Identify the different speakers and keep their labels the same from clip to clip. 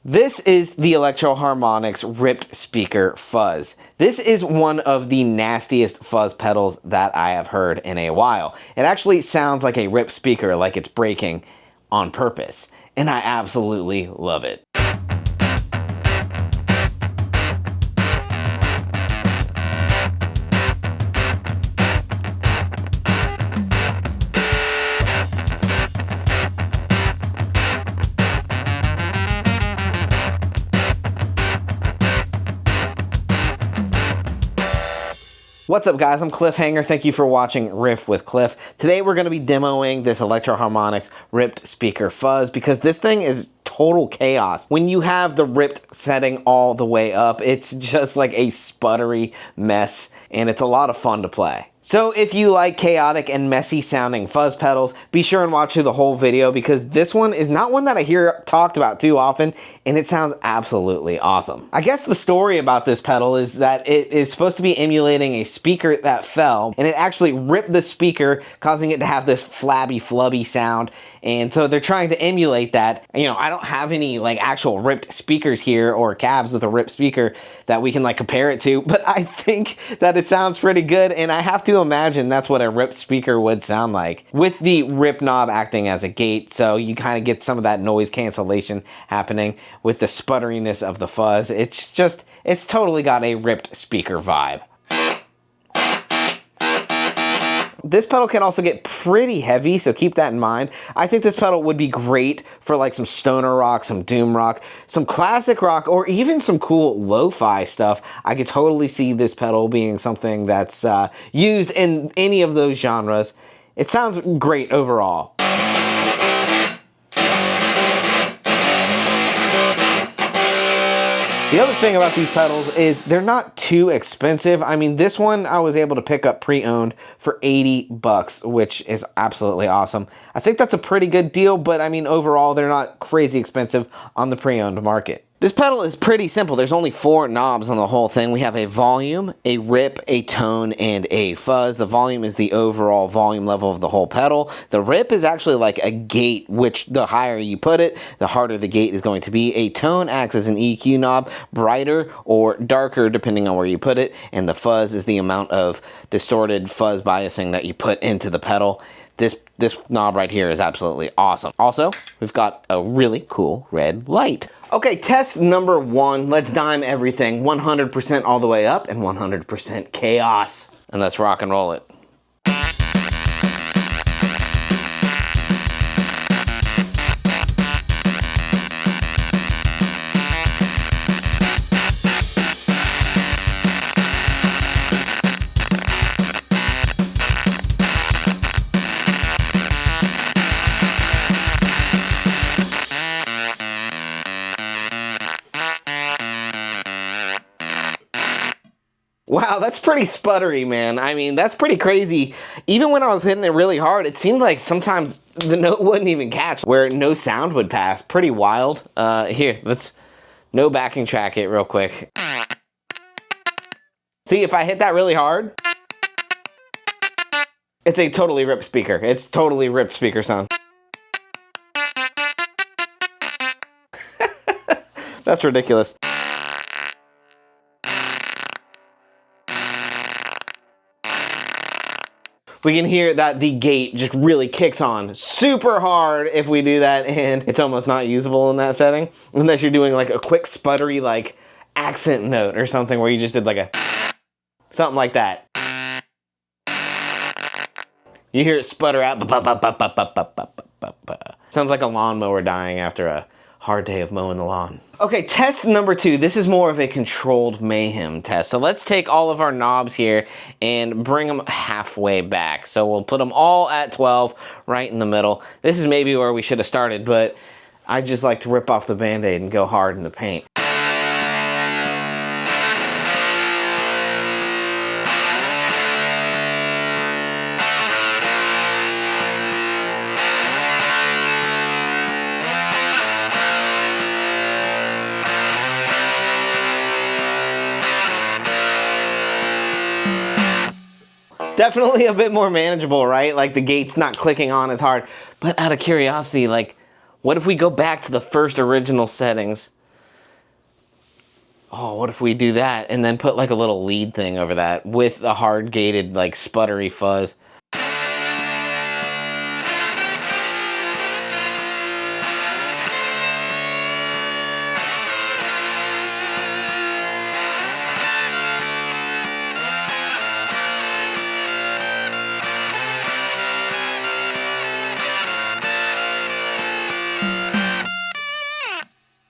Speaker 1: This is the Electro-Harmonix Ripped Speaker Fuzz. This is one of the nastiest fuzz pedals that I have heard in a while. It actually sounds like a ripped speaker, like it's breaking on purpose, and I absolutely love it. What's up guys, I'm Cliffhanger. Thank you for watching Riff with Cliff. Today we're going to be demoing this Electro-Harmonix Ripped Speaker Fuzz because this thing is total chaos. When you have the ripped setting all the way up, it's just like a sputtery mess and it's a lot of fun to play. So if you like chaotic and messy sounding fuzz pedals, be sure and watch through the whole video because this one is not one that I hear talked about too often and it sounds absolutely awesome. I guess the story about this pedal is that it is supposed to be emulating a speaker that fell and it actually ripped the speaker, causing it to have this flabby, flubby sound. And so they're trying to emulate that. You know, I don't have any like actual ripped speakers here or cabs with a ripped speaker that we can like compare it to, but I think that it sounds pretty good and I have to imagine that's what a ripped speaker would sound like, with the rip knob acting as a gate, so you kind of get some of that noise cancellation happening with the sputteriness of the fuzz. It's totally got a ripped speaker vibe. This pedal can also get pretty heavy, so keep that in mind. I think this pedal would be great for like some stoner rock, some doom rock, some classic rock, or even some cool lo-fi stuff. I could totally see this pedal being something that's used in any of those genres. It sounds great overall. The other thing about these pedals is they're not too expensive. I mean, this one I was able to pick up pre-owned for 80 bucks, which is absolutely awesome. I think that's a pretty good deal, but I mean, overall, they're not crazy expensive on the pre-owned market. This pedal is pretty simple. There's only 4 knobs on the whole thing. We have a volume, a rip, a tone, and a fuzz. The volume is the overall volume level of the whole pedal. The rip is actually like a gate, which the higher you put it, the harder the gate is going to be. A tone acts as an EQ knob, brighter or darker depending on where you put it. And the fuzz is the amount of distorted fuzz biasing that you put into the pedal. This knob right here is absolutely awesome. Also, we've got a really cool red light. Okay, test number 1. Let's dime everything 100% all the way up and 100% chaos. And let's rock and roll it. Wow, that's pretty sputtery, man. I mean, that's pretty crazy. Even when I was hitting it really hard, it seemed like sometimes the note wouldn't even catch, where no sound would pass. Pretty wild. Here, let's no backing track it real quick. See, if I hit that really hard, it's a totally ripped speaker. It's totally ripped speaker sound. That's ridiculous. We can hear that the gate just really kicks on super hard if we do that, and it's almost not usable in that setting unless you're doing like a quick sputtery like accent note or something where you just did like a something like that. You hear it sputter out. Sounds like a lawnmower dying after a hard day of mowing the lawn. Okay, test number 2. This is more of a controlled mayhem test. So let's take all of our knobs here and bring them halfway back. So we'll put them all at 12, right in the middle. This is maybe where we should have started, but I just like to rip off the Band-Aid and go hard in the paint. Definitely a bit more manageable, right? Like the gate's not clicking on as hard. But out of curiosity, like, what if we go back to the first original settings Oh, what if we do that and then put like a little lead thing over that with a hard gated like sputtery fuzz?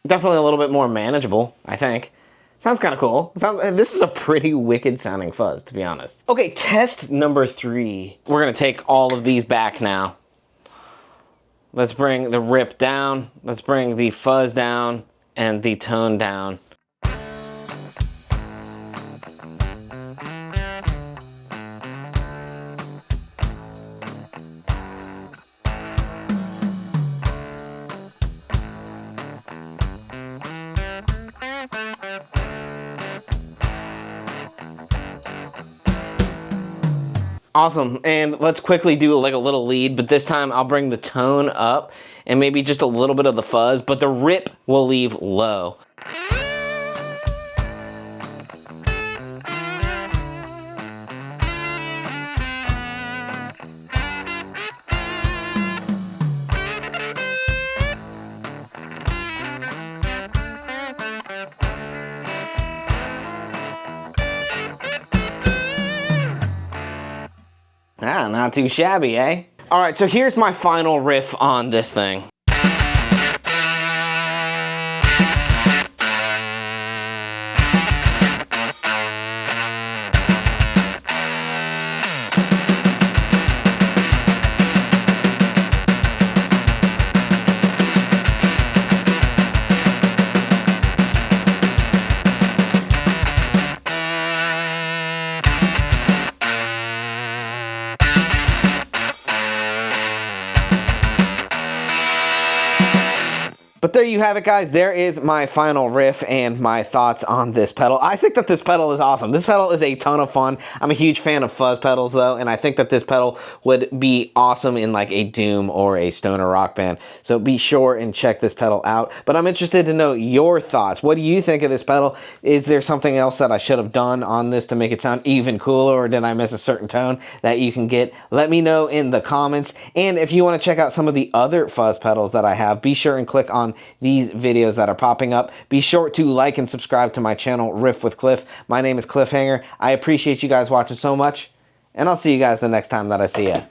Speaker 1: Definitely a little bit more manageable, I think. Sounds kind of cool. This is a pretty wicked sounding fuzz, to be honest. Okay, test number 3. We're gonna take all of these back now. Let's bring the rip down. Let's bring the fuzz down and the tone down. Awesome, and let's quickly do like a little lead, but this time I'll bring the tone up and maybe just a little bit of the fuzz, but the rip will leave low. Ah, not too shabby, eh? All right, so here's my final riff on this thing. But there you have it, guys. There is my final riff and my thoughts on this pedal. I think that this pedal is awesome. This pedal is a ton of fun. I'm a huge fan of fuzz pedals, though, and I think that this pedal would be awesome in like a doom or a stoner rock band. So be sure and check this pedal out. But I'm interested to know your thoughts. What do you think of this pedal? Is there something else that I should have done on this to make it sound even cooler, or did I miss a certain tone that you can get? Let me know in the comments. And if you want to check out some of the other fuzz pedals that I have, be sure and click on these videos that are popping up. Be sure to like and subscribe to my channel, Riff with Cliff. My name is Cliffhanger. I appreciate you guys watching so much, and I'll see you guys the next time that I see you.